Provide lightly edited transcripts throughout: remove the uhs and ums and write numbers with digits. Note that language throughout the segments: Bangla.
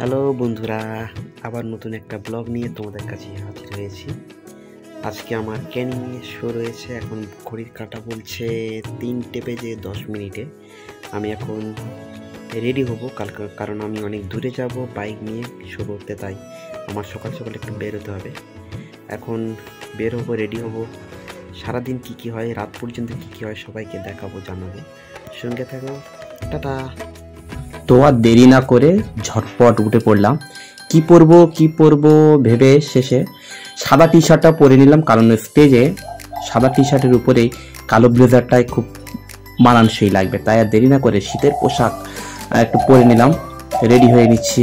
হ্যালো বন্ধুরা, আবার নতুন একটা ব্লগ নিয়ে তোমাদের কাছে হাজির হয়েছি। আজকে আমার ক্যানিং শো রয়েছে। এখন ঘড়ির কাঁটা বলছে 3টে বেজে 10 মিনিটে। আমি এখন রেডি হব কারণ আমি অনেক দূরে যাব বাইক নিয়ে শো করতে, তাই আমার সকাল সকাল একটু বের হতে হবে। এখন বের হব, রেডি হব। সারাদিন কী হয়, রাত পর্যন্ত কী হয় সবাইকে দেখাবো, জানাবো। সঙ্গে থাকো, টাটা। তো আর দেরি না করে ঝটপট উঠে পড়লাম। কি পরবো ভেবে শেষে সাদা টি শার্টটা পরে নিলাম, কারণ স্টেজে সাদা টি শার্টের উপরেই কালো ব্লেজারটাই খুব মানানসই লাগবে। তাই আর দেরি না করে শীতের পোশাক একটু পরে নিলাম, রেডি হয়ে নিচ্ছি।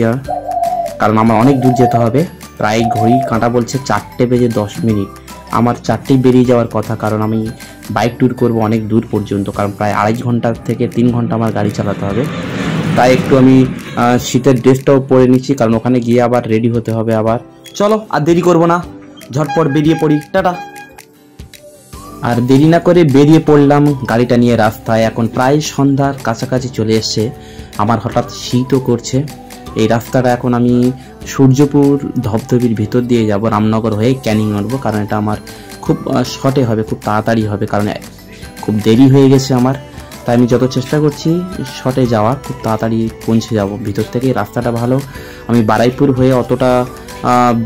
কারণ আমার অনেক দূর যেতে হবে। প্রায় ঘড়ি কাঁটা বলছে 4টে বেজে 10 মিনিট। আমার 4টেই বেরিয়ে যাওয়ার কথা, কারণ আমি বাইক ট্যুর করব অনেক দূর পর্যন্ত, কারণ প্রায় 2.5 ঘন্টা থেকে 3 ঘন্টা আমার গাড়ি চালাতে হবে। তাই একটু আমি শীতের ড্রেসটাও পরে নিচ্ছি, কারণ ওখানে গিয়ে আবার রেডি হতে হবে। আবার চলো, আর দেরি করব না, ঝটপট বেরিয়ে পড়ি, টাটা। আর দেরি না করে বেরিয়ে পড়লাম গাড়িটা নিয়ে রাস্তায়। এখন প্রায় সন্ধ্যার কাছাকাছি চলে এসছে। আমার হঠাৎ শীতও করছে। এই রাস্তাটা এখন আমি সূর্যপুর ধবধবির ভিতর দিয়ে যাব, রামনগর হয়ে ক্যানিং উঠবো, কারণ এটা আমার খুব শর্টে হবে, খুব তাড়াতাড়ি হবে, কারণ খুব দেরি হয়ে গেছে আমার। তাই আমি যত চেষ্টা করছি শর্টে যাওয়া, খুব তাড়াতাড়ি পৌঁছে যাব। ভিতর থেকে রাস্তাটা ভালো, আমি বারাইপুর হয়ে অতটা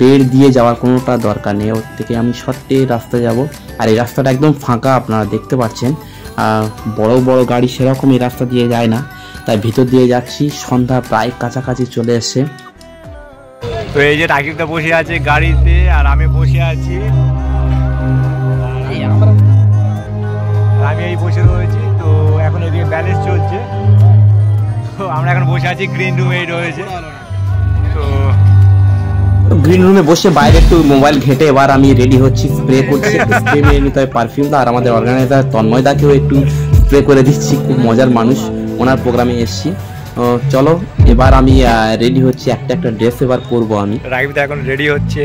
বেড় দিয়ে যাওয়ার কোনোটা দরকার নেই, ওর থেকে আমি শর্টে রাস্তা যাব। আর এই রাস্তাটা একদম ফাঁকা, আপনারা দেখতে পাচ্ছেন। বড় বড় গাড়ি সেরকম এই রাস্তা দিয়ে যায় না, তাই ভিতর দিয়ে যাচ্ছি। সন্ধ্যা প্রায় কাছাকাছি চলে এসছে। তো এই যে রাকিবটা বসে আছে গাড়িতে, আর আমি বসে আছি, আমি এই বসে রয়েছি। তো এখন এদিকে ব্যালেন্স চলছে। তো আমরা এখন বসে আছি, গ্রিন রুমে রয়েছে। তো গ্রিন রুমে বসে বাইরে একটু মোবাইল ঘেটে এবার আমি রেডি হচ্ছি, স্প্রে করছি। স্প্রে মেরে নিতে হয় পারফিউমটা, আর আমাদের অর্গানাইজার তন্ময়দাকেও একটু স্প্রে করে দিচ্ছি, খুব মজার মানুষ, ওনার প্রোগ্রামে এসেছি। চলো এবার আমি রেডি হচ্ছি, একটা ড্রেস এবার পরবো আমি। রাকিবটা এখন রেডি হচ্ছে।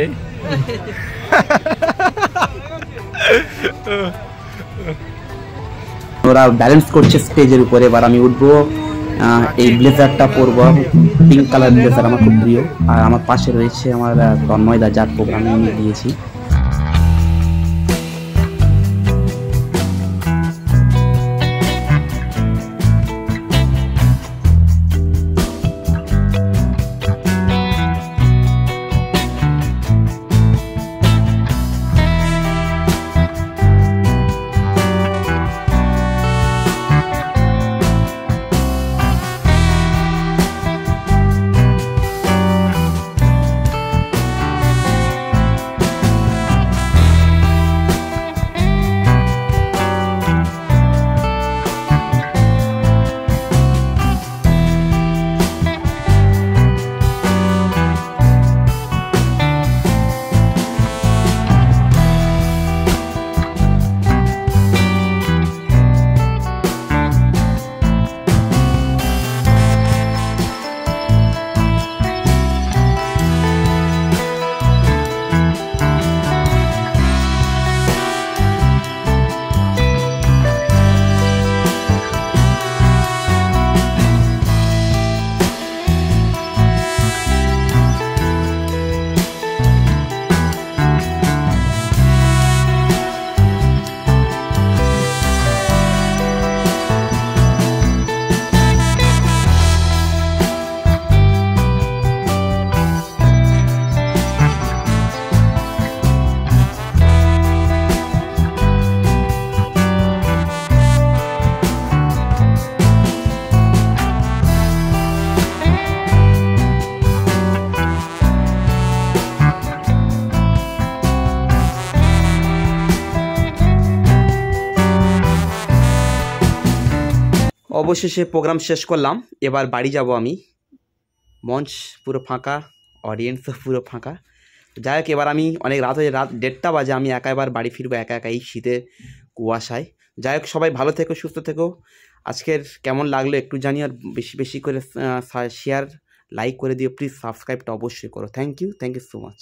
ওরা ব্যালেন্স করছে স্টেজের উপরে, এবার আমি উঠবো। এই ব্লেজারটা পরবো, পিঙ্ক কালার ব্লেজার, আমার খুব প্রিয়। আর আমার পাশে রয়েছে আমার তন্ময়দা, যার প্রোগ্রামে নিয়ে দিয়েছি। অবশেষে প্রোগ্রাম শেষ করলাম, এবার বাড়ি যাব আমি। মঞ্চ পুরো ফাঁকা, অডিয়েন্সও পুরো ফাঁকা। যাই হোক, এবার আমি অনেক রাত হয়ে, রাত 1:30 বাজে, আমি একা এবার বাড়ি ফিরবো, একা এই শীতে কুয়াশায়। যাই হোক, সবাই ভালো থেকো, সুস্থ থেকো। আজকের কেমন লাগলো একটু জানি, আর বেশি বেশি করে শেয়ার লাইক করে দিও প্লিজ, সাবস্ক্রাইবটা অবশ্যই করো। Thank you so much.